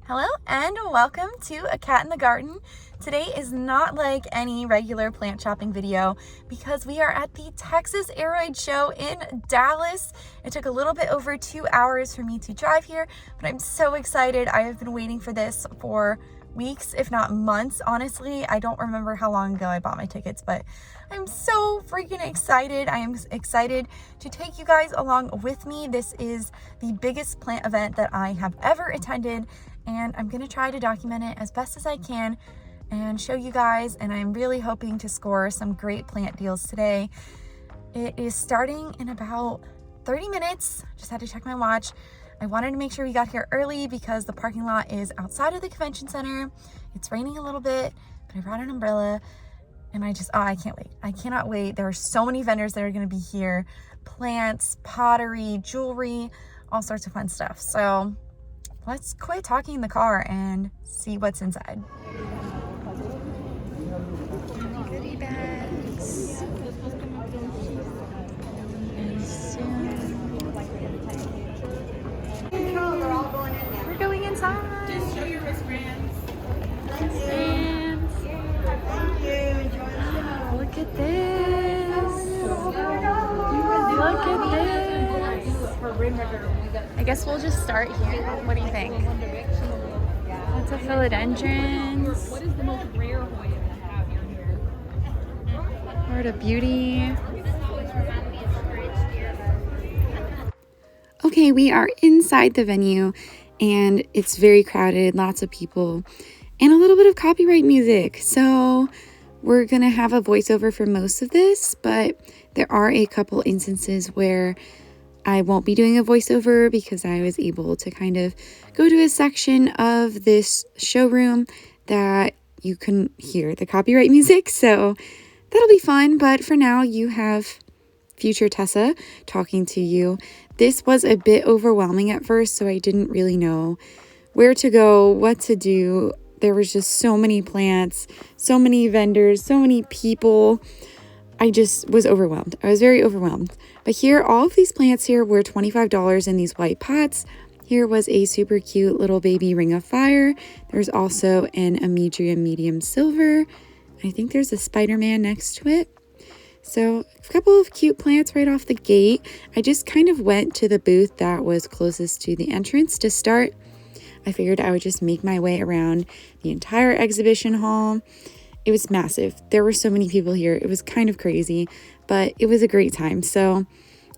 Hello and welcome to A Cat in the Garden. Today is not like any regular plant shopping video because we are at the Texas Aroid show in Dallas. It took a little bit over 2 hours for me to drive here, but I'm so excited. I have been waiting for this for weeks, if not months, honestly. I don't remember how long ago I bought my tickets, but I'm so freaking excited. I am excited to take you guys along with me. This is the biggest plant event that I have ever attended, and I'm gonna try to document it as best as I can and show you guys, and I'm really hoping to score some great plant deals today. It is starting in about 30 minutes. Just had to check my watch. I wanted to make sure we got here early because the parking lot is outside of the convention center. It's raining a little bit, but I brought an umbrella and I can't wait. I cannot wait. There are so many vendors that are gonna be here. Plants, pottery, jewelry, all sorts of fun stuff. So let's quit talking in the car and see what's inside. Goodie bags. And soon we're going inside. Just show your wristbands. Wristbands. Thank you. Enjoy the show. Look at this. Look at this. I guess we'll just start here. What do you think? That's a philodendrons. What is the most rare Hoya you have here? Word of beauty. Okay, we are inside the venue and it's very crowded, lots of people, and a little bit of copyright music. So we're gonna have a voiceover for most of this, but there are a couple instances where I won't be doing a voiceover because I was able to kind of go to a section of this showroom that you couldn't hear the copyright music. So that'll be fun. But for now, you have future Tessa talking to you. This was a bit overwhelming at first, so I didn't really know where to go, what to do. There was just so many plants, so many vendors, so many people. I just was overwhelmed. I was very overwhelmed. But here, all of these plants here were $25 in these white pots. Here was a super cute little baby ring of fire. There's also an Amedria medium silver. I think there's a Spider-Man next to it. So a couple of cute plants right off the gate. I just kind of went to the booth that was closest to the entrance to start. I figured I would just make my way around the entire exhibition hall. It was massive. There were so many people here. It was kind of crazy, but it was a great time. So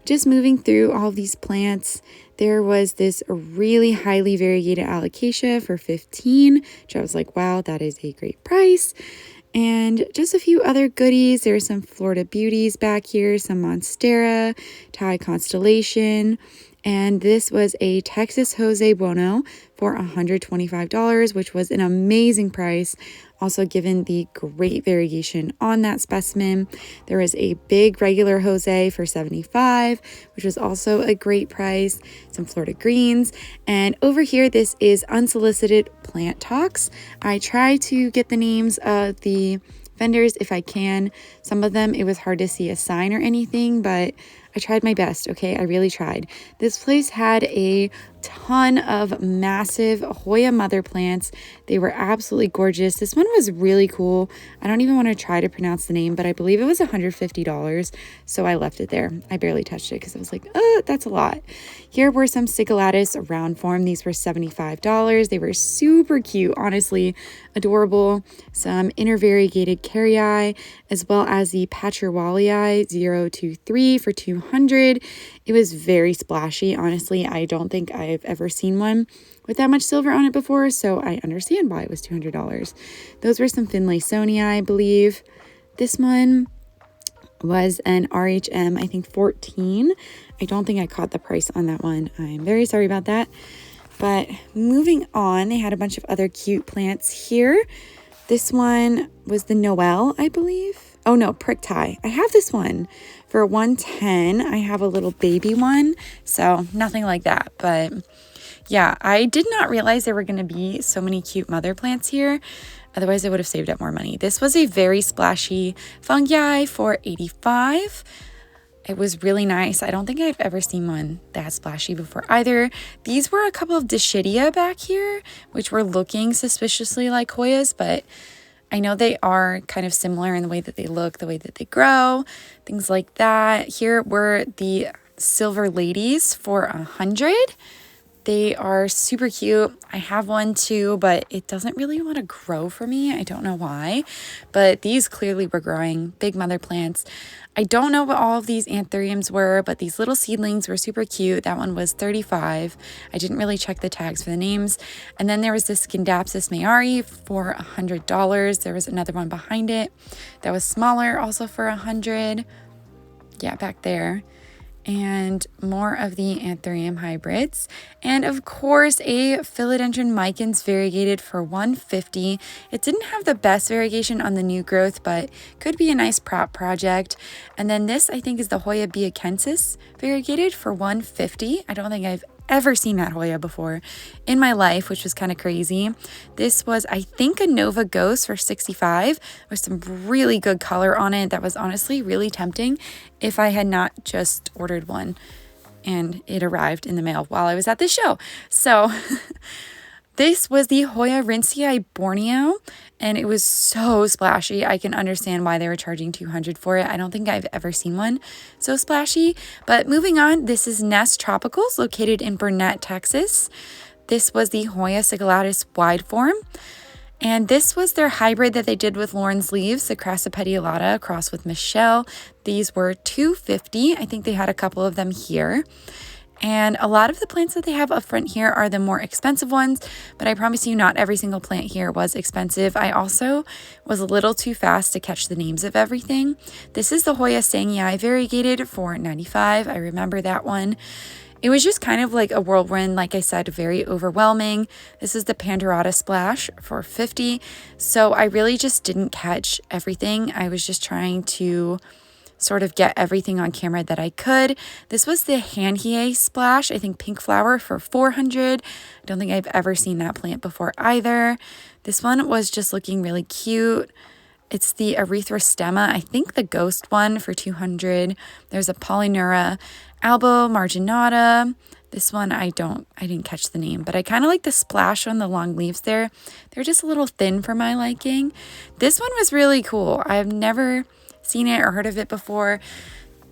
just moving through all of these plants, there was this really highly variegated alocasia for $15, which I was like, wow, that is a great price. And just a few other goodies. There's some Florida beauties back here, some Monstera, Thai Constellation, and this was a Texas Jose Bueno for $125, which was an amazing price. Also, given the great variegation on that specimen, there was a big regular Jose for $75, which was also a great price. Some Florida greens. And over here, this is unsolicited plant talks. I try to get the names of the vendors if I can. Some of them, it was hard to see a sign or anything, but I tried my best, okay? I really tried. This place had a ton of massive Hoya mother plants. They were absolutely gorgeous. This one was really cool. I don't even want to try to pronounce the name, but I believe it was $150, so I left it there. I barely touched it because I was like, that's a lot. Here were some Sigilladus round form. These were $75. They were super cute, honestly, adorable. Some intervariegated carrii, as well as the Patcherwallii 023 for $200. It was very splashy. Honestly, I don't think I've ever seen one with that much silver on it before, so I understand why it was $200. Those were some Finlaysonii, I believe. This one was an RHM, I think 14. I don't think I caught the price on that one. I'm very sorry about that. But moving on, they had a bunch of other cute plants here. This one was the Noel, I believe. Oh no, Prick Tie. I have this one for $110. I have a little baby one, so nothing like that. But yeah, I did not realize there were going to be so many cute mother plants here. Otherwise, I would have saved up more money. This was a very splashy fungi for $85. It was really nice. I don't think I've ever seen one that splashy before either. These were a couple of Dischidia back here, which were looking suspiciously like Hoyas, but I know they are kind of similar in the way that they look, the way that they grow, things like that. Here were the Silver Ladies for $100. They are super cute. I have one too, but it doesn't really want to grow for me. I don't know why, but these clearly were growing. Big mother plants. I don't know what all of these anthuriums were, but these little seedlings were super cute. That one was $35. I didn't really check the tags for the names. And then there was this Scindapsus mayari for $100. There was another one behind it that was smaller, also for $100. Yeah, back there. And more of the anthurium hybrids, and of course a philodendron micans variegated for $150. It didn't have the best variegation on the new growth, but could be a nice prop project. And then this, I think, is the Hoya biacensis variegated for $150. I don't think I've ever seen that Hoya before in my life, which was kind of crazy. This was, I think, a Nova Ghost for $65 with some really good color on it. That was honestly really tempting if I had not just ordered one and it arrived in the mail while I was at the show. So this was the Hoya Rinsei Borneo, and it was so splashy. I can understand why they were charging $200 for it. I don't think I've ever seen one so splashy. But moving on, this is Nest Tropicals, located in Burnett, Texas. This was the Hoya Sigilladus wide form. And this was their hybrid that they did with Lauren's leaves, the Crassipediolata crossed with Michelle. These were $250. I think they had a couple of them here. And a lot of the plants that they have up front here are the more expensive ones, but I promise you not every single plant here was expensive. I also was a little too fast to catch the names of everything. This is the Hoya Sangii variegated for $95. I remember that one. It was just kind of like a whirlwind, like I said, very overwhelming. This is the Pandorata Splash for $50. So I really just didn't catch everything. I was just trying to sort of get everything on camera that I could. This was the Hanhie Splash, I think pink flower for $400. I don't think I've ever seen that plant before either. This one was just looking really cute. It's the Erythrostemma, I think the ghost one for $200. There's a Polynura Albo Marginata. This one I didn't catch the name, but I kind of like the splash on the long leaves there. They're just a little thin for my liking. This one was really cool. I've never seen it or heard of it before.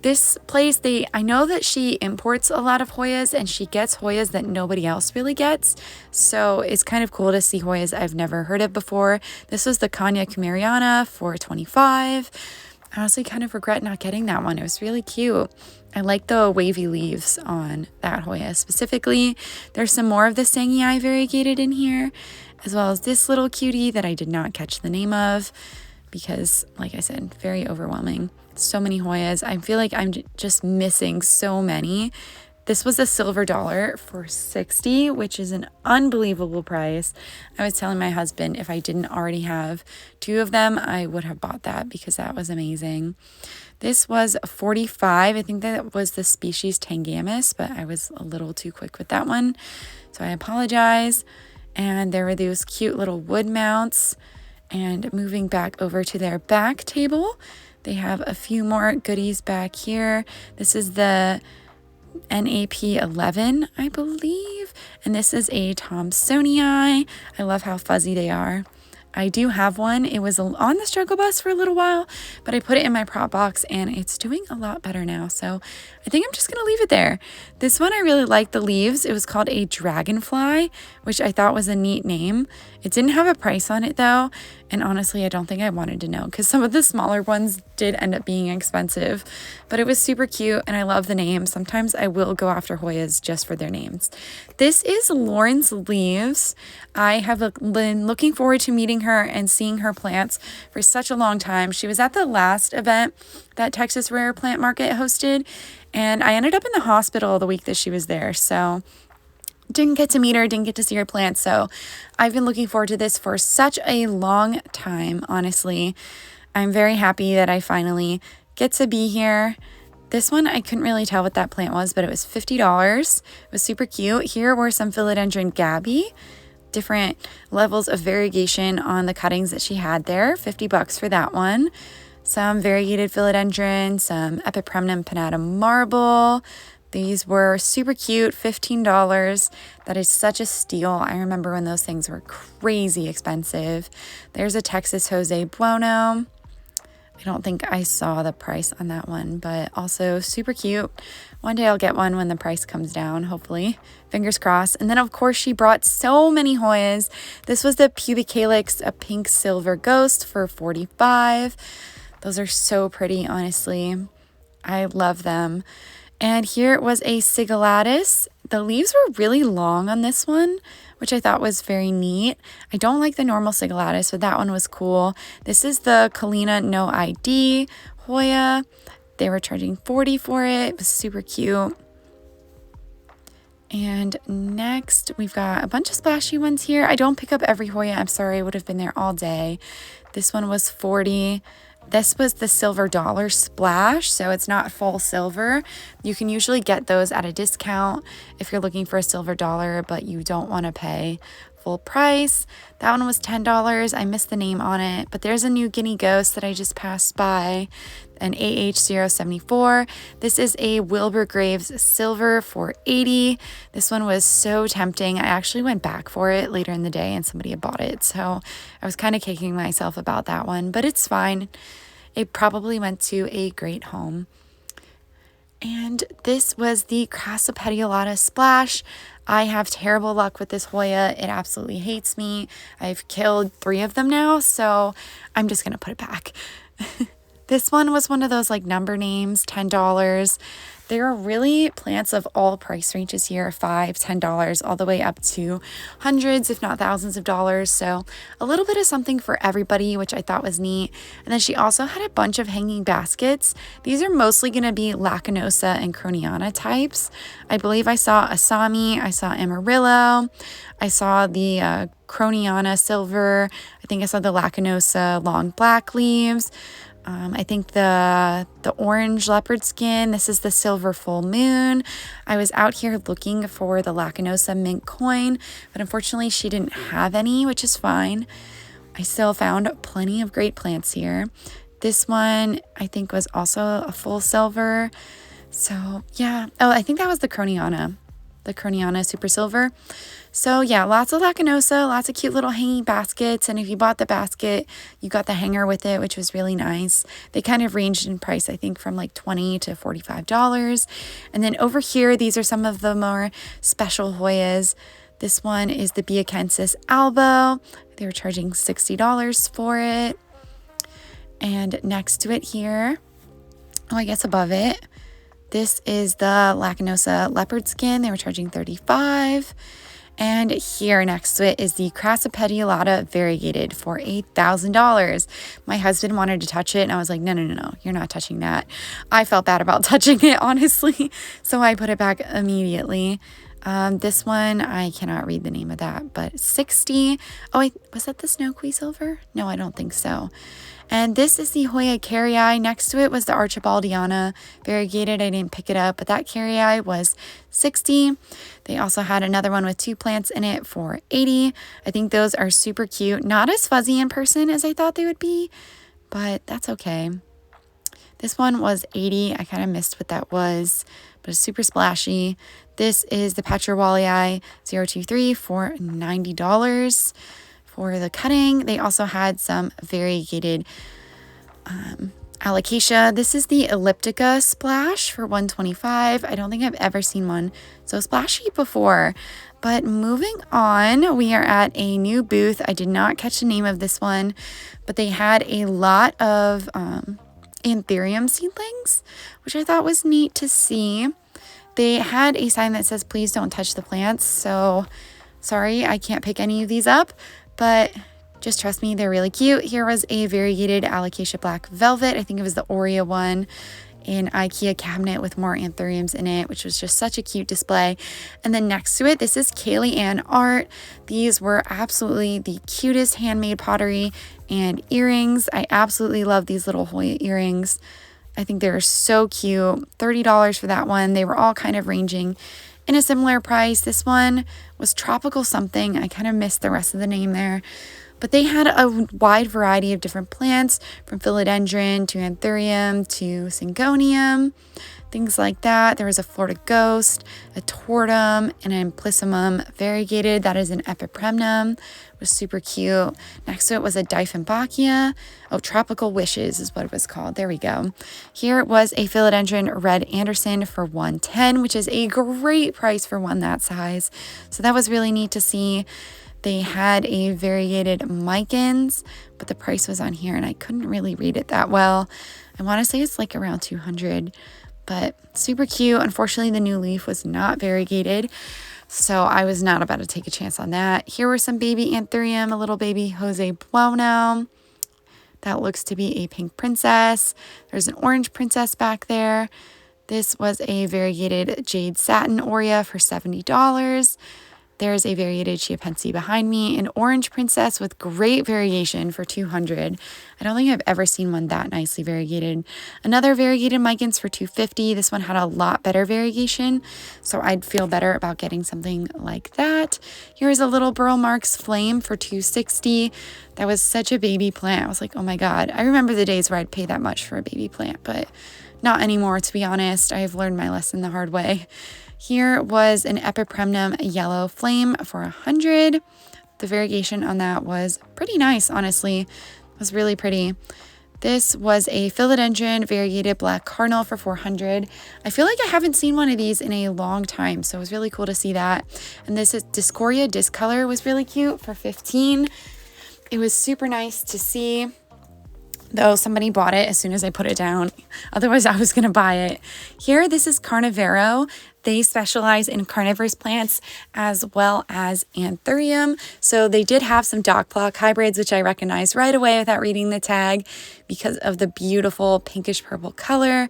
This place, I know that she imports a lot of Hoyas, and she gets Hoyas that nobody else really gets. So it's kind of cool to see Hoyas I've never heard of before. This was the Kanya Cameriana for $25. I honestly kind of regret not getting that one. It was really cute. I like the wavy leaves on that Hoya specifically. There's some more of the Sangii variegated in here, as well as this little cutie that I did not catch the name of, because, like I said, very overwhelming. So many Hoyas. I feel like I'm just missing so many. This was a silver dollar for $60, which is an unbelievable price. I was telling my husband if I didn't already have 2 of them, I would have bought that because that was amazing. This was $45. I think that was the species Tangamus, but I was a little too quick with that one, so I apologize. And there were those cute little wood mounts. And moving back over to their back table, they have a few more goodies back here. This is the NAP11, I believe. And this is a Thomsonii. I love how fuzzy they are. I do have one. It was on the struggle bus for a little while, but I put it in my prop box and it's doing a lot better now. So I think I'm just going to leave it there. This one, I really liked the leaves. It was called a dragonfly, which I thought was a neat name. It didn't have a price on it though. And honestly, I don't think I wanted to know because some of the smaller ones did end up being expensive, but it was super cute and I love the name. Sometimes I will go after Hoyas just for their names. This is Lauren's leaves. I have been looking forward to meeting her and seeing her plants for such a long time. She was at the last event that Texas Rare Plant Market hosted, and I ended up in the hospital the week that she was there. So didn't get to meet her, didn't get to see her plants. So I've been looking forward to this for such a long time, honestly. I'm very happy that I finally get to be here. This one, I couldn't really tell what that plant was, but it was $50. It was super cute. Here were some Philodendron Gabby, different levels of variegation on the cuttings that she had there. $50 for that one. some variegated philodendron, some epipremnum pinnatum marble. These were super cute, $15. That is such a steal. I remember when those things were crazy expensive. There's a Texas Jose Bueno. I don't think I saw the price on that one, but also super cute. One day I'll get one when the price comes down, hopefully. Fingers crossed. And then, of course, she brought so many Hoyas. This was the Pubic Calyx, a pink silver ghost for $45. Those are so pretty, honestly. I love them. And here was a Sigilladus. The leaves were really long on this one, which I thought was very neat. I don't like the normal Sigilladus, but that one was cool. This is the Kalina No ID Hoya. They were charging $40 for it. It was super cute. And next, we've got a bunch of splashy ones here. I don't pick up every Hoya. I'm sorry, I would have been there all day. This one was $40. This was the silver dollar splash, so it's not full silver. You can usually get those at a discount if you're looking for a silver dollar, but you don't want to pay full price. That one was $10. I missed the name on it, but there's a new guinea ghost that I just passed by, an AH074. This is a Wilbur Graves silver for $80. This one was so tempting. I actually went back for it later in the day and somebody had bought it, so I was kind of kicking myself about that one, but it's fine. It probably went to a great home. And this was the Crassipediolata Splash. I have terrible luck with this Hoya. It absolutely hates me. I've killed 3 of them now, so I'm just going to put it back. This one was one of those like number names, $10. There are really plants of all price ranges here, $5, $10, all the way up to hundreds, if not thousands of dollars. So a little bit of something for everybody, which I thought was neat. And then she also had a bunch of hanging baskets. These are mostly going to be Lacanosa and Croniana types. I believe I saw Asami, I saw Amarillo, I saw the Croniana silver, I think I saw the Lacanosa long black leaves. I think the orange leopard skin, this is the silver full moon. I was out here looking for the Lacanosa mint coin, but unfortunately she didn't have any, which is fine. I still found plenty of great plants here. This one I think was also a full silver. So yeah. Oh, I think that was the Croniana super silver. So yeah, lots of Lacanosa, lots of cute little hanging baskets. And if you bought the basket, you got the hanger with it, which was really nice. They kind of ranged in price, I think, from like $20 to $45. And then over here, these are some of the more special Hoyas. This one is the Biacensis albo. They were charging $60 for it. And next to it here, oh, I guess above it, this is the Lacanosa leopard skin. They were charging $35. And here next to it is the Crassipediolata variegated for $8,000. My husband wanted to touch it, and I was like, no, you're not touching that. I felt bad about touching it, honestly, so I put it back immediately. This one, I cannot read the name of that, but $60. Oh, wait, was that the Snow Quisilver? No, I don't think so. And this is the Hoya Carrii. Next to it was the Archibaldiana variegated. I didn't pick it up, but that Carrii was $60. They also had another one with 2 plants in it for $80. I think those are super cute. Not as fuzzy in person as I thought they would be, but that's okay. This one was $80. I kind of missed what that was, but it's super splashy. This is the Patrawalii 023 for $90 for the cutting. They also had some variegated alocasia. This is the Elliptica Splash for $125. I don't think I've ever seen one so splashy before. But moving on, we are at a new booth. I did not catch the name of this one, but they had a lot of anthurium seedlings, which I thought was neat to see. They had a sign that says, please don't touch the plants. So sorry, I can't pick any of these up, but just trust me, they're really cute. Here was a variegated alocasia black velvet. I think it was the Aurea one, an IKEA cabinet with more anthuriums in it, which was just such a cute display. And then next to it, this is Kaylee Ann art. These were absolutely the cutest handmade pottery and earrings. I absolutely love these little Hoya earrings. I think they're so cute. $30 for that one. They were all kind of ranging in a similar price. This one was Tropical something. I kind of missed the rest of the name there, But they had a wide variety of different plants, from philodendron to anthurium to syngonium, things like that. There was a Florida ghost, a tortum, and an implicimum variegated. That is an epipremnum. It was super cute. Next to it was a Dieffenbachia. Oh, tropical wishes is what it was called. There we go. Here it was a philodendron red Anderson for $110, which is a great price for one that size. So that was really neat to see. They had a variegated Micans, but the price was on here and I couldn't really read it that well. I want to say it's like around 200, but super cute. Unfortunately, the new leaf was not variegated, so I was not about to take a chance on that. Here were some baby anthurium, a little baby Jose Bueno. That looks to be a pink princess. There's an orange princess back there. This was a variegated jade satin Aurea for $70. There's a variegated Chiapensi behind me, an orange princess with great variegation for $200. I don't think I've ever seen one that nicely variegated. Another variegated Micans for $250. This one had a lot better variegation, so I'd feel better about getting something like that. Here's a little Burl Marks Flame for $260. That was such a baby plant. I was like, oh my God. I remember the days where I'd pay that much for a baby plant, but not anymore, to be honest. I've learned my lesson the hard way. Here was an epipremnum yellow flame for $100. The variegation on that was pretty nice, honestly. It was really pretty. This was a philodendron variegated black cardinal for $400. I feel like I haven't seen one of these in a long time, so it was really cool to see that. And this is Discoria Discolor was really cute for $15. It was super nice to see, though somebody bought it as soon as I put it down. Otherwise, I was going to buy it. Here, this is Carnivoro. They specialize in carnivorous plants as well as anthurium. So they did have some dog block hybrids, which I recognized right away without reading the tag because of the beautiful pinkish purple color.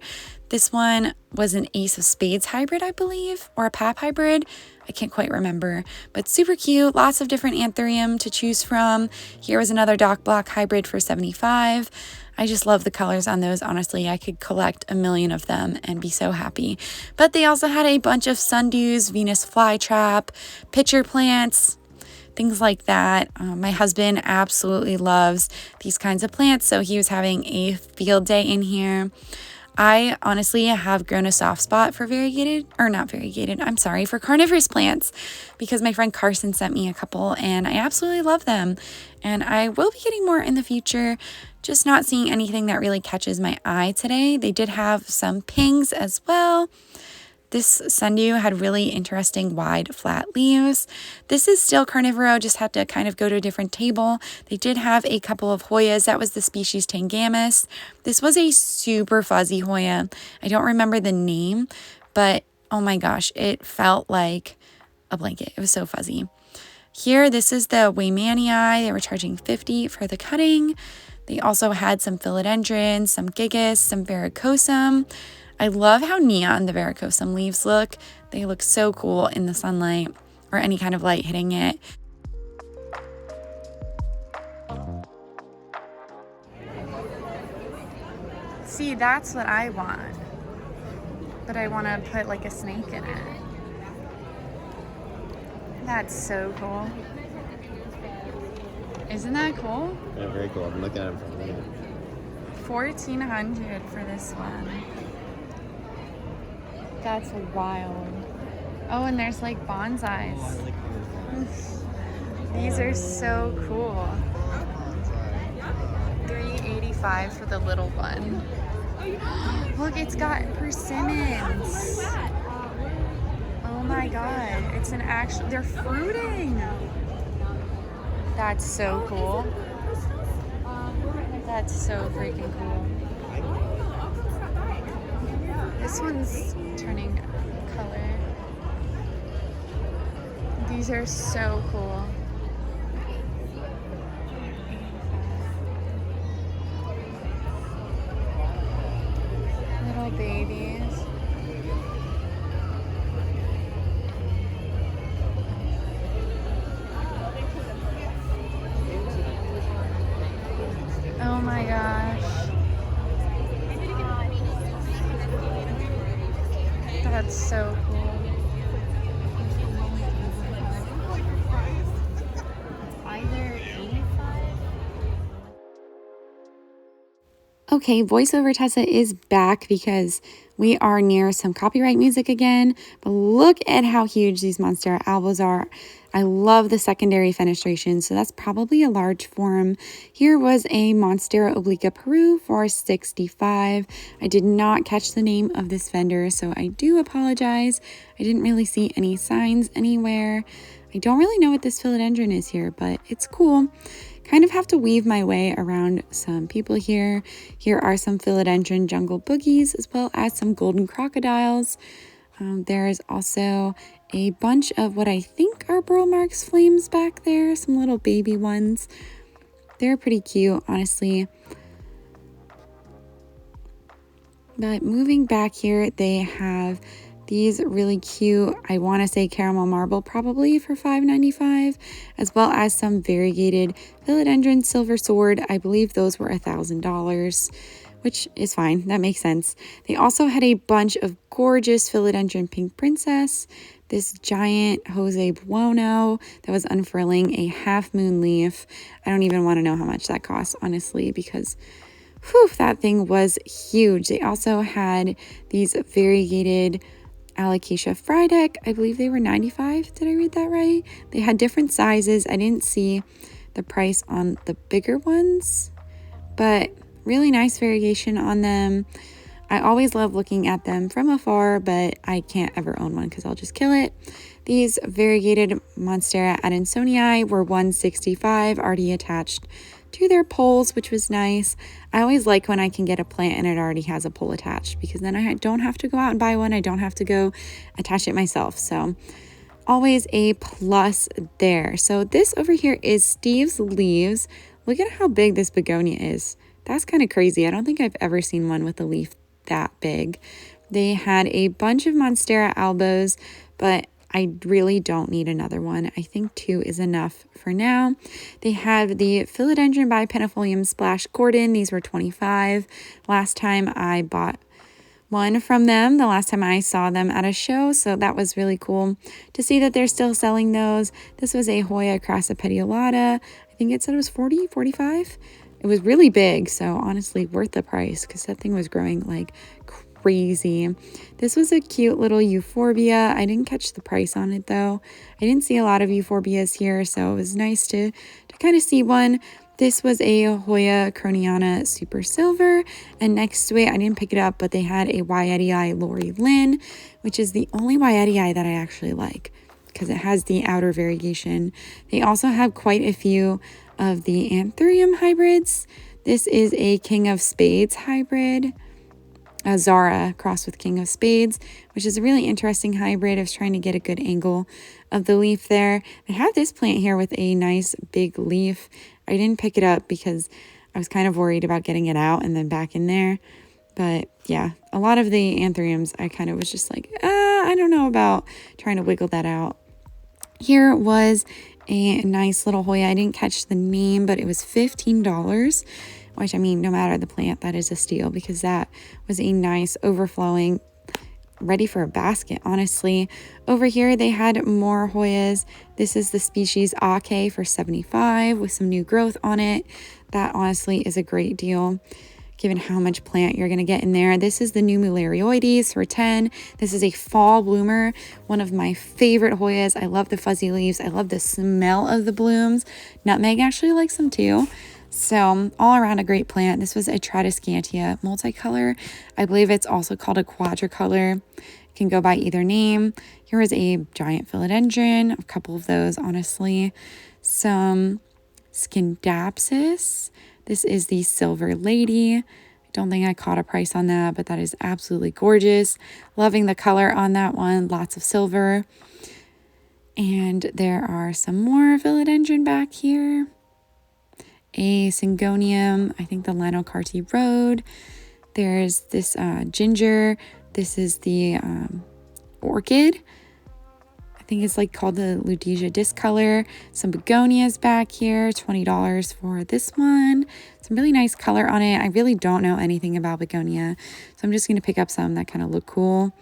This one was an Ace of Spades hybrid, I believe, or a Pap hybrid. I can't quite remember, but super cute. Lots of different anthurium to choose from. Here was another dog block hybrid for $75. I just love the colors on those. Honestly, I could collect a million of them and be so happy. But they also had a bunch of sundews, Venus flytrap, pitcher plants, things like that. My husband absolutely loves these kinds of plants, so he was having a field day in here. I honestly have grown a soft spot for for carnivorous plants because my friend Carson sent me a couple and I absolutely love them. And I will be getting more in the future, just not seeing anything that really catches my eye today. They did have some pings as well. This sundew had really interesting wide flat leaves. This is still carnivoro, just had to kind of go to a different table. They did have a couple of Hoyas. That was the species Tangamus. This was a super fuzzy Hoya. I don't remember the name, but oh my gosh, it felt like a blanket. It was so fuzzy. Here, this is the Waymanii. They were charging $50 for the cutting. They also had some philodendrons, some gigas, some varicosum. I love how neon the varicosum leaves look. They look so cool in the sunlight or any kind of light hitting it. See, that's what I want. But I want to put like a snake in it. That's so cool. Isn't that cool? Yeah, very cool. I'm looking at them from there. $1,400 for this one. That's wild. Oh, and there's like bonsais. These are so cool. $385 for the little one. Look, it's got persimmons. Oh my god, it's an actual, they're fruiting. That's so cool. That's so freaking cool. This one's turning color. These are so cool. Little babies. Oh my gosh. That's so cool. Okay, voiceover Tessa is back because we are near some copyright music again. But look at how huge these Monstera albos are. I love the secondary fenestration, so that's probably a large form. Here was a Monstera obliqua Peru for $65. I did not catch the name of this vendor, so I do apologize. I didn't really see any signs anywhere. I don't really know what this philodendron is here, but it's cool. Kind of have to weave my way around some people here. Here are some philodendron jungle boogies as well as some golden crocodiles. There is also a bunch of what I think are Burl Marks flames back there, some little baby ones. They're pretty cute, honestly. But moving back here, they have these really cute, I want to say caramel marble probably for $5.95, as well as some variegated philodendron silver sword. I believe those were $1,000, which is fine. That makes sense. They also had a bunch of gorgeous philodendron pink princess, this giant Jose Buono that was unfurling a half moon leaf. I don't even want to know how much that costs, honestly, because whew, that thing was huge. They also had these variegated Alocasia Frydek. I believe they were $95. Did I read that right? They had different sizes. I didn't see the price on the bigger ones, but really nice variegation on them. I always love looking at them from afar, but I can't ever own one because I'll just kill it. These variegated Monstera adansonii were $165, already attached to their poles, which was nice. I always like when I can get a plant and it already has a pole attached, because then I don't have to go out and buy one. I don't have to go attach it myself. So always a plus there. So this over here is Steve's Leaves. Look at how big this begonia is. That's kind of crazy. I don't think I've ever seen one with a leaf that big. They had a bunch of Monstera albos, but I really don't need another one. I think 2 is enough for now. They have the philodendron bipennifolium splash Gordon. These were $25. Last time I bought one from them, the last time I saw them at a show, so that was really cool to see that they're still selling those. This was a Hoya crassipediolata. I think it said it was 40, 45. It was really big, so honestly worth the price because that thing was growing like crazy. This was a cute little euphorbia. I didn't catch the price on it though. I didn't see a lot of euphorbias here, so it was nice to kind of see one. This was a Hoya croniana super silver, and next to it, I didn't pick it up, but they had a Wyetii Lori Lynn, which is the only Wyetii that I actually like because it has the outer variegation. They also have quite a few of the Anthurium hybrids. This is a King of Spades hybrid, a Zara crossed with King of Spades, which is a really interesting hybrid. I was trying to get a good angle of the leaf there. I have this plant here with a nice big leaf. I didn't pick it up because I was kind of worried about getting it out and then back in there. But yeah, a lot of the Anthuriums, I kind of was just like, I don't know about trying to wiggle that out. Here was a nice little Hoya. I didn't catch the name, but it was $15, which, I mean, no matter the plant, that is a steal because that was a nice overflowing, ready for a basket, honestly. Over here, they had more Hoyas. This is the species Ake for $75 with some new growth on it. That honestly is a great deal given how much plant you're going to get in there. This is the new Mularioides for $10. This is a fall bloomer, one of my favorite Hoyas. I love the fuzzy leaves. I love the smell of the blooms. Nutmeg actually likes them too. So all around a great plant. This was a Tradescantia multicolor. I believe it's also called a quadricolor. It can go by either name. Here is a giant philodendron, a couple of those, honestly. Some Scindapsus. This is the Silver Lady. I don't think I caught a price on that, but that is absolutely gorgeous. Loving the color on that one. Lots of silver. And there are some more philodendron back here. A Syngonium, I think the Lanocarty Road. There's this ginger. This is the orchid. I think it's like called the Lutetia discolor. Some begonias back here, $20 for this one. Some really nice color on it. I really don't know anything about begonia, so I'm just going to pick up some that kind of look cool.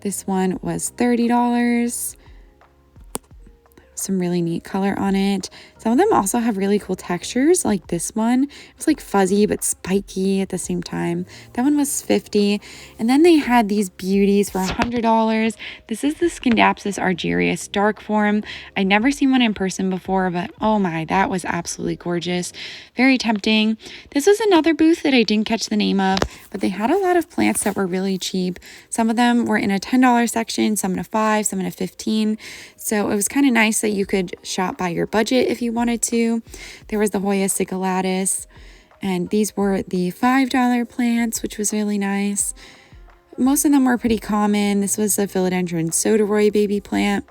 This one was $30. some really neat color on it. Some of them also have really cool textures, like this one. It's like fuzzy but spiky at the same time. That one was $50. And then they had these beauties for $100. This is the Scindapsus argyrius dark form. I'd never seen one in person before, but oh my, that was absolutely gorgeous. Very tempting. This was another booth that I didn't catch the name of, but they had a lot of plants that were really cheap. Some of them were in a $10 section, some in a $5, some in a $15. So it was kind of nice that you could shop by your budget if you wanted to. There was the Hoya siculatus, and these were the $5 plants, which was really nice. Most of them were pretty common. This was a philodendron soderoy baby plant.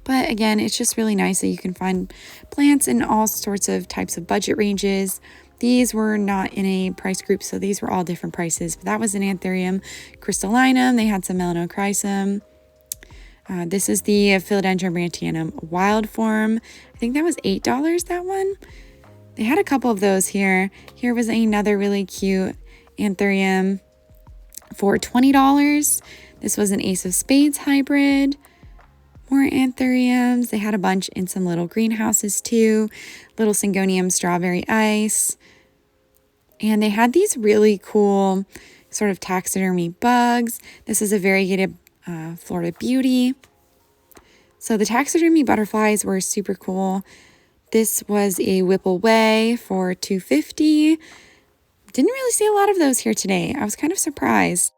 But again, it's just really nice that you can find plants in all sorts of types of budget ranges. These were not in a price group, so these were all different prices. But that was an Anthurium crystallinum. They had some melanochrysum. This is the Philodendron brantianum wild form. I think that was $8, that one. They had a couple of those here. Here was another really cute Anthurium for $20. This was an Ace of Spades hybrid. More Anthuriums. They had a bunch in some little greenhouses too. Little Syngonium strawberry ice. And they had these really cool sort of taxidermy bugs. This is a variegated Florida Beauty. So the taxidermy butterflies were super cool. This was a Whipple Way for $250. Didn't really see a lot of those here today. I was kind of surprised.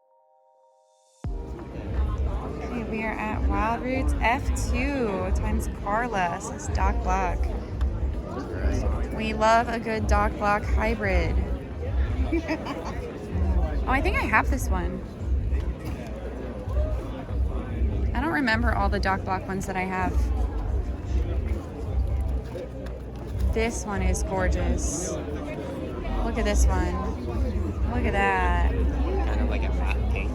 Okay, we are at Wild Roots F2 times Carla, says Doc Block. We love a good Doc Block hybrid. Oh, I think I have this one. I don't remember all the Doc Block ones that I have. This one is gorgeous. Look at this one. Look at that. Kind of like a matte pink.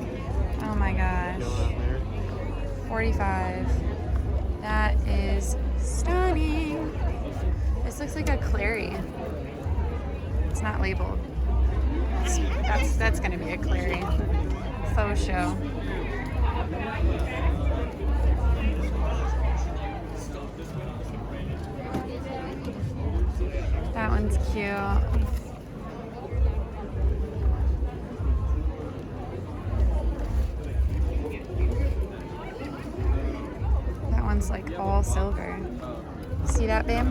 Oh my gosh. 45. That is stunning. This looks like a clary. It's not labeled. That's gonna be a clary. Faux show. That one's cute. That one's like all silver. See that, babe?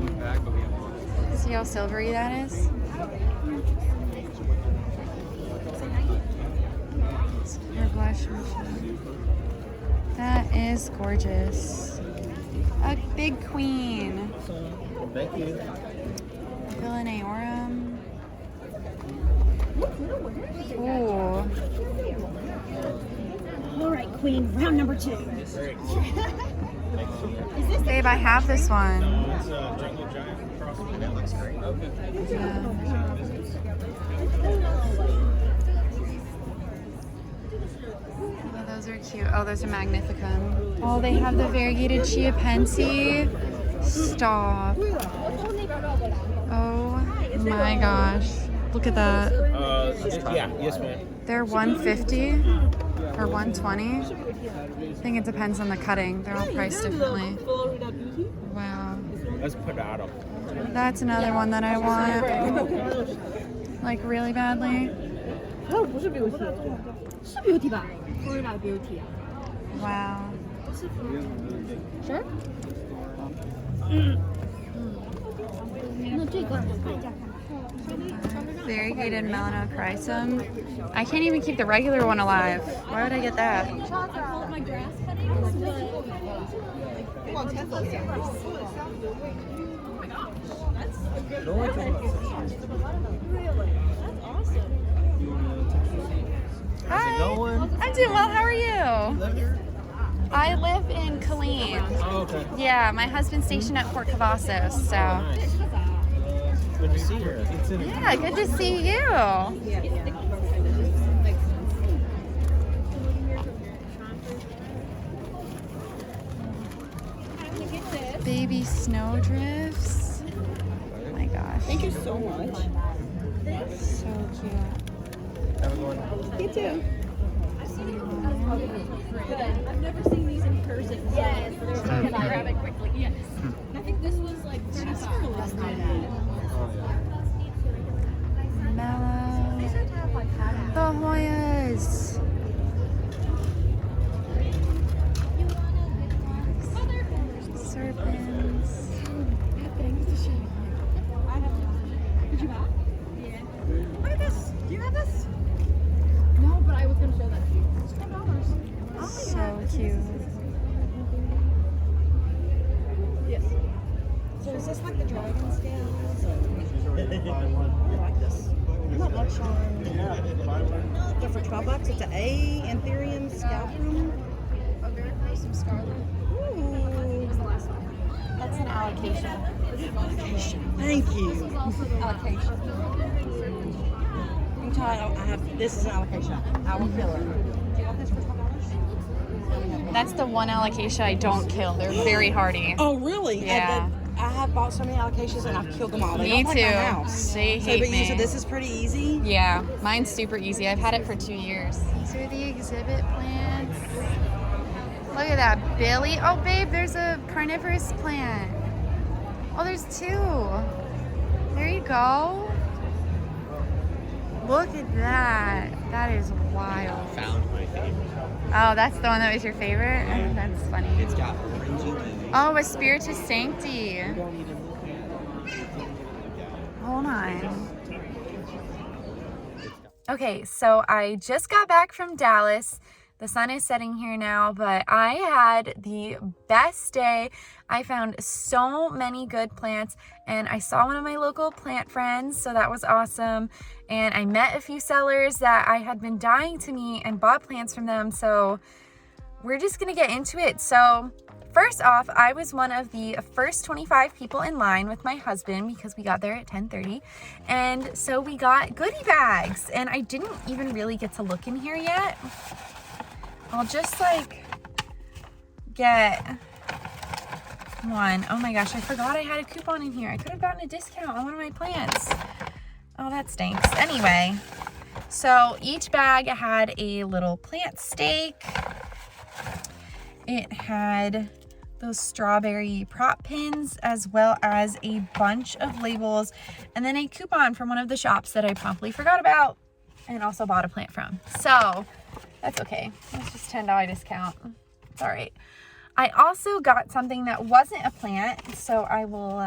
See how silvery that is? Your blush machine. That is gorgeous. A big queen. Thank you. Villanaorum. Ooh. All right, Queen, round number 2. Babe, I have this one. That looks great. Yeah. Oh, those are cute. Oh, those are Magnificum. Oh, they have the variegated Chiapensi. Stop. Oh my gosh. Look at that. Yeah, yes, ma'am. They're $150 or $120. I think it depends on the cutting. They're all priced differently. Wow. Let's put that up. That's another one that I want. Like really badly. 不是 beauty， 是 beauty 吧 ？Florida beauty 啊。 Wow. Sure。那这个看一下。 Variegated melanochrysum. I can't even keep the regular one alive. Why would I get that? My grass cuttings, Hi. I'm doing well. How are you? I live in Killeen. Oh, okay. Yeah, my husband's stationed at Port Cavazos, so. Good to see you. Yeah, good to see you. Baby snowdrifts. Oh my gosh. Thank you so much. So cute. Have a good one. You too. I've never seen these in person. Yes. Grab it quickly. Yes. think this was like 35 last night. Mellow. The Hoyas. Serpents. Did you buy? Yeah. Look at this. Do you have this? No, but I was gonna show that to you. It's $10. Oh, So cute. yes. So is this like the dragon scales? I like this. I'm not much on. They're for $12. It's an Anthurium scalp room. Oh, very nice. Some scarlet. Ooh. Was the last one. That's an allocation. Thank you. Allocation. You can tell I have. This is an allocation. I will kill it. Do you want this for $12? That's the one allocation I don't kill. They're very hardy. Oh, really? Yeah. I have bought so many allocations and I've killed them all. They Me don't too. like my house. They So, hate but me. so this is pretty easy. Yeah, mine's super easy. I've had it for 2 years. These are the exhibit plants. Look at that, Billy. Oh, babe, there's a carnivorous plant. Oh, there's 2. There you go. Look at that. That is wild. Found my favorite. Oh, that's the one that was your favorite? That's funny. It's got orangey leaves. Oh, a Spiritus Sancti. You don't even Hold on. Okay, so I just got back from Dallas. The sun is setting here now, but I had the best day. I found so many good plants, and I saw one of my local plant friends, so that was awesome. And I met a few sellers that I had been dying to meet and bought plants from them, so we're just gonna get into it. So first off, I was one of the first 25 people in line with my husband because we got there at 10:30. And so we got goodie bags, and I didn't even really get to look in here yet. I'll just like get one. Oh my gosh, I forgot I had a coupon in here. I could have gotten a discount on one of my plants. Oh, that stinks. Anyway, so each bag had a little plant stake. It had those strawberry prop pins, as well as a bunch of labels, and then a coupon from one of the shops that I promptly forgot about and also bought a plant from. So that's okay. It's just $10 discount. It's all right. I also got something that wasn't a plant, so I will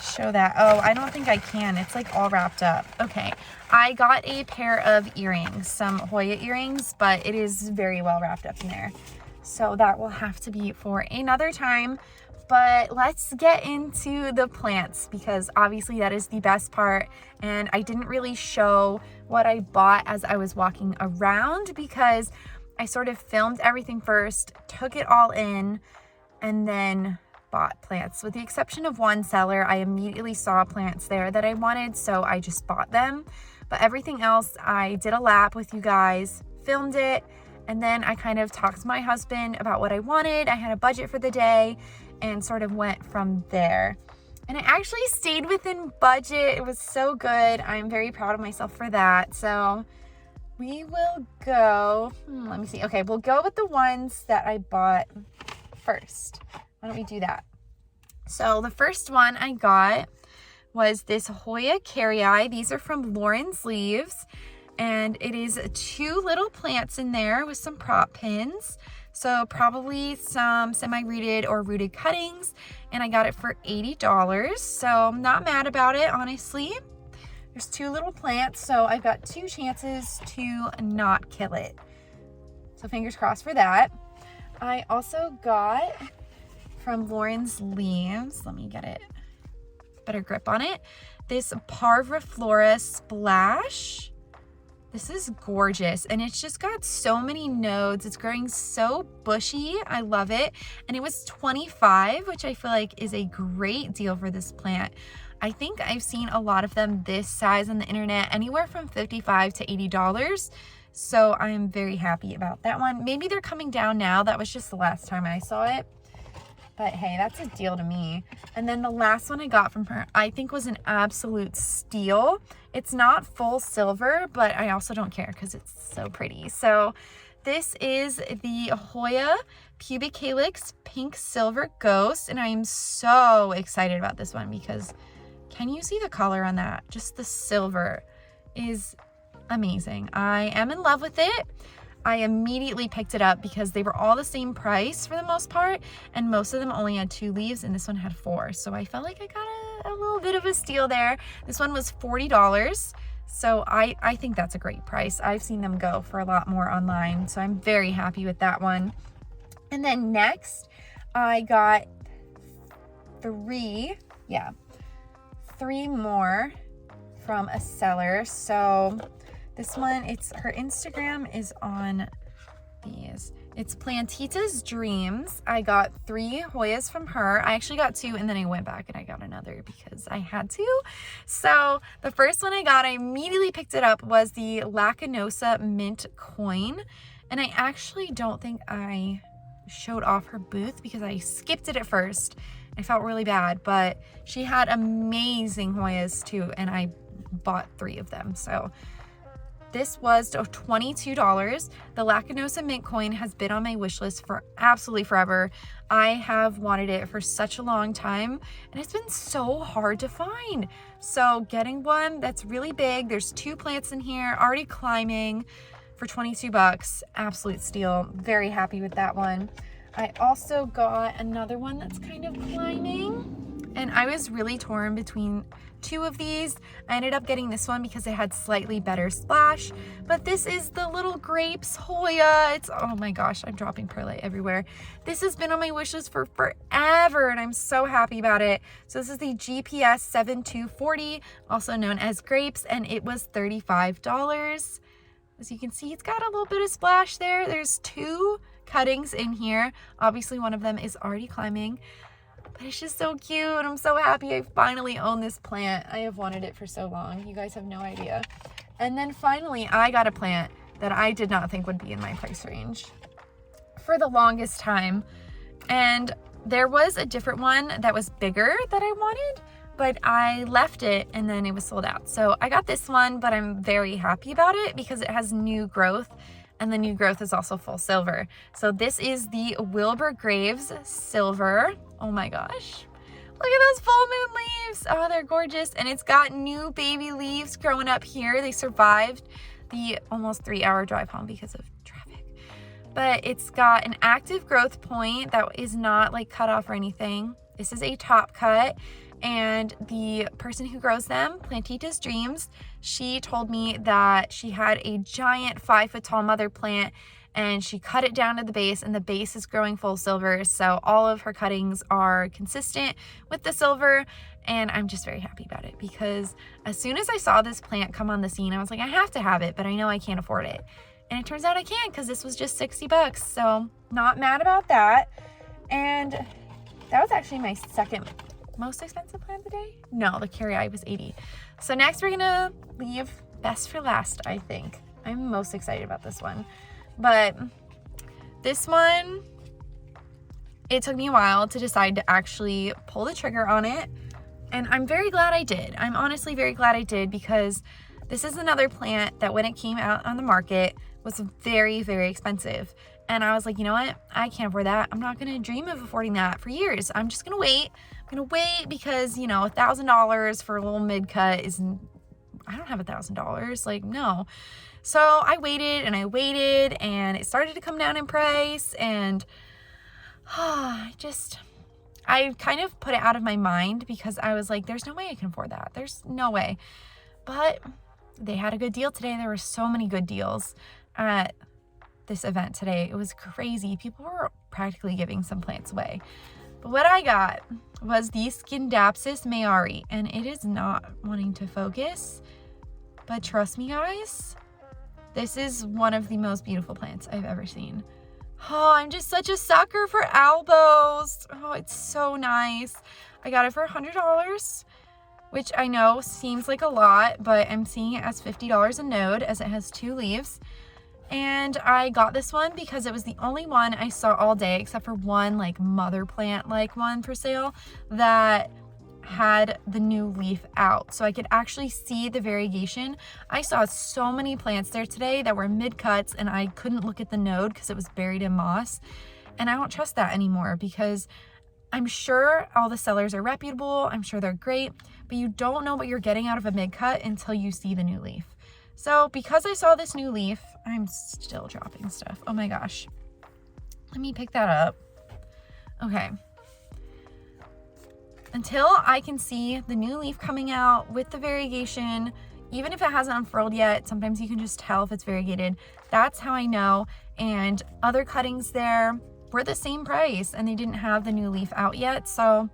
show that. Oh, I don't think I can. It's like all wrapped up. Okay. I got a pair of earrings, some Hoya earrings, but it is very well wrapped up in there. So that will have to be for another time. But let's get into the plants, because obviously that is the best part. And I didn't really show what I bought as I was walking around, because I sort of filmed everything first, took it all in, and then bought plants. With the exception of one seller, I immediately saw plants there that I wanted, so I just bought them. But everything else, I did a lap with you guys, filmed it, and then I kind of talked to my husband about what I wanted. I had a budget for the day and sort of went from there. And I actually stayed within budget. It was so good. I'm very proud of myself for that. So we will go, let me see. Okay, we'll go with the ones that I bought first. Why don't we do that? So the first one I got was this Hoya carrii. These are from Lauren's Leaves, and it is 2 little plants in there with some prop pins. So probably some semi-rooted or rooted cuttings, and I got it for $80. So I'm not mad about it, honestly. There's 2 little plants, so I've got 2 chances to not kill it. So fingers crossed for that. I also got from Lauren's Leaves, let me get it, better grip on it, this Parviflora Splash. This is gorgeous, and it's just got so many nodes. It's growing so bushy. I love it. And it was $25, which I feel like is a great deal for this plant. I think I've seen a lot of them this size on the internet, anywhere from $55 to $80. So I'm very happy about that one. Maybe they're coming down now. That was just the last time I saw it. But hey, that's a deal to me. And then the last one I got from her, I think was an absolute steal. It's not full silver, but I also don't care because it's so pretty. So this is the Hoya Pubic Calyx Pink Silver Ghost, and I am so excited about this one because can you see the color on that? Just the silver is amazing. I am in love with it. I immediately picked it up because they were all the same price for the most part, and most of them only had 2 leaves and this one had 4. So I felt like I got a little bit of a steal there. This one was $40. So I think that's a great price. I've seen them go for a lot more online, so I'm very happy with that one. And then next, I got 3 more from a seller. So this one, her Instagram is on these. It's Plantita's Dreams. I got 3 Hoyas from her. I actually got 2 and then I went back and I got another because I had to. So the first one I got, I immediately picked it up, was the Lacanosa Mint Coin. And I actually don't think I showed off her booth because I skipped it at first. I felt really bad, but she had amazing Hoyas too, and I bought 3 of them. So this was $22. The Lacanosa Mint Coin has been on my wish list for absolutely forever. I have wanted it for such a long time, and it's been so hard to find. So getting one that's really big, there's 2 plants in here, already climbing, for $22, absolute steal. Very happy with that one. I also got another one that's kind of climbing, and I was really torn between 2 of these. I ended up getting this one because it had slightly better splash, but this is the Little Grapes Hoya. It's, oh my gosh, I'm dropping perlite everywhere. This has been on my wish list for forever, and I'm so happy about it. So this is the GPS 7240, also known as Grapes, and it was $35. As you can see, it's got a little bit of splash there. There's 2 cuttings in here. Obviously, one of them is already climbing, but it's just so cute. I'm so happy I finally own this plant. I have wanted it for so long. You guys have no idea. And then finally, I got a plant that I did not think would be in my price range for the longest time. And there was a different one that was bigger that I wanted, but I left it and then it was sold out. So I got this one, but I'm very happy about it because it has new growth, and the new growth is also full silver. So this is the Wilbur Graves Silver. Oh my gosh. Look at those full moon leaves. Oh, they're gorgeous. And it's got new baby leaves growing up here. They survived the almost 3-hour drive home because of traffic. But it's got an active growth point that is not like cut off or anything. This is a top cut. And the person who grows them, Plantita's Dreams, she told me that she had a giant 5-foot tall mother plant and she cut it down to the base, and the base is growing full silver. So all of her cuttings are consistent with the silver, and I'm just very happy about it because as soon as I saw this plant come on the scene, I was like, I have to have it, but I know I can't afford it. And it turns out I can because this was just $60. So not mad about that. And that was actually my second most expensive plant of the day. No, the carry was $80. So next we're gonna leave best for last, I think. I'm most excited about this one. But this one, it took me a while to decide to actually pull the trigger on it. And I'm very glad I did. I'm honestly very glad I did because this is another plant that when it came out on the market was very, very expensive. And I was like, you know what? I can't afford that. I'm not gonna dream of affording that for years. I'm just gonna wait. I'm gonna wait because, you know, $1,000 for a little mid-cut is, I don't have $1,000, like, no. So I waited and it started to come down in price, and I kind of put it out of my mind because I was like, there's no way I can afford that. There's no way. But they had a good deal today. There were so many good deals at this event today. It was crazy. People were practically giving some plants away. But what I got was the Scindapsus mayari, and it is not wanting to focus, but trust me guys, this is one of the most beautiful plants I've ever seen. Oh, I'm just such a sucker for albos. Oh, it's so nice. I got it for $100, which I know seems like a lot, but I'm seeing it as $50 a node as it has 2 leaves. And I got this one because it was the only one I saw all day, except for one like mother plant like one for sale that had the new leaf out, so I could actually see the variegation. I saw so many plants there today that were mid cuts and I couldn't look at the node because it was buried in moss. And I don't trust that anymore because I'm sure all the sellers are reputable. I'm sure they're great, but you don't know what you're getting out of a mid-cut until you see the new leaf. So because I saw this new leaf, I'm still dropping stuff. Oh my gosh. Let me pick that up. Okay. Until I can see the new leaf coming out with the variegation, even if it hasn't unfurled yet, sometimes you can just tell if it's variegated. That's how I know. And other cuttings there were the same price and they didn't have the new leaf out yet. So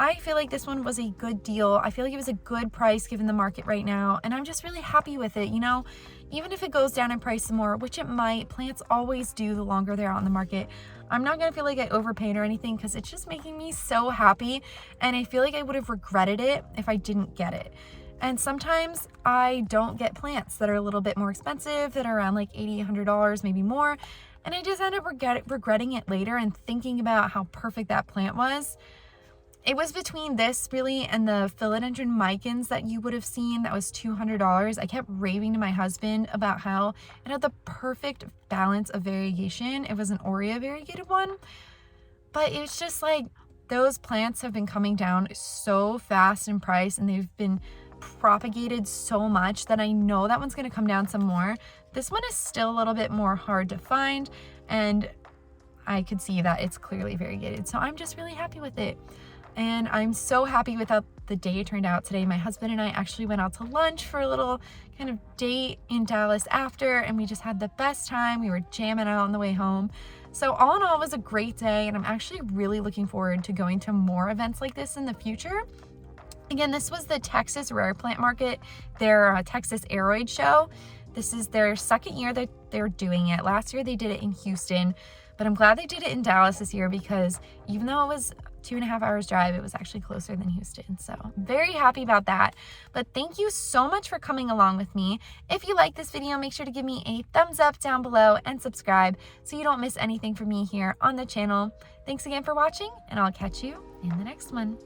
I feel like this one was a good deal. I feel like it was a good price given the market right now. And I'm just really happy with it. You know, even if it goes down in price some more, which it might, plants always do the longer they're out in the market. I'm not gonna feel like I overpaid or anything because it's just making me so happy. And I feel like I would have regretted it if I didn't get it. And sometimes I don't get plants that are a little bit more expensive, that are around like $80, $100, maybe more. And I just end up regretting it later and thinking about how perfect that plant was. It was between this really and the philodendron micans that you would have seen that was $200. I kept raving to my husband about how it had the perfect balance of variegation. It was an Aurea variegated one, but it's just like those plants have been coming down so fast in price and they've been propagated so much that I know that one's going to come down some more. This one is still a little bit more hard to find and I could see that it's clearly variegated. So I'm just really happy with it. And I'm so happy with how the day turned out today. My husband and I actually went out to lunch for a little kind of date in Dallas after, and we just had the best time. We were jamming out on the way home. So all in all, it was a great day, and I'm actually really looking forward to going to more events like this in the future. Again, this was the Texas Rare Plant Market, their Texas Aroid show. This is their second year that they're doing it. Last year they did it in Houston, but I'm glad they did it in Dallas this year because even though it was 2.5 hours drive, it was actually closer than Houston. So I'm very happy about that. But thank you so much for coming along with me. If you like this video, make sure to give me a thumbs up down below and subscribe so you don't miss anything from me here on the channel. Thanks again for watching, and I'll catch you in the next one.